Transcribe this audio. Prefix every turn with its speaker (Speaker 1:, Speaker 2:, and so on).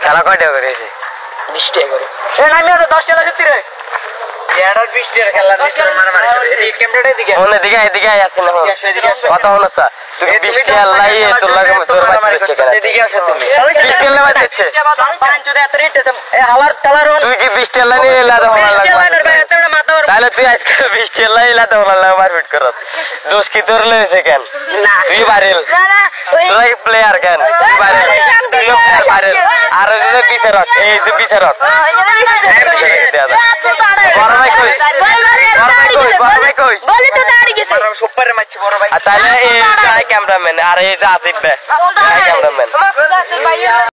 Speaker 1: খেলা কয়টা করেছে 20 টাকা করে নামি 10 টাকা সত্যি রে এটার 20 টাকা খেলা মারামারি এই ক্যামেরাটার দিকে ওনে দিকে এদিকে আসে না কথা হলো স্যার তুই 20 টাকা লাই তোর লাগে তোর মারামারি করছিস এদিকে আসো তুমি 20 টাকা লাই দিচ্ছে আমি পাঁচ দে এত রেট এ হালার টালার তুই কি 20 টাকা লাই লাদা হলা লাগবে তাহলে তুই আজকে 20 টাকা লাই লাদা হলা লাগবে মারপিট করছ দোষ কি তোর লইছে কেন না তুই বারেল তুই প্লেয়ার কেন তুই বারেল তুই বারেল আর যে ভিতরত এই যে ভিতরত বড় ভাই কই বড় ভাই কই বলি তো দাঁড়ি গেছে সুপারে মারছি বড় ভাই তাহলে এই ক্যামেরাম্যান আর এই যে আসিফ ভাই ক্যামেরাম্যান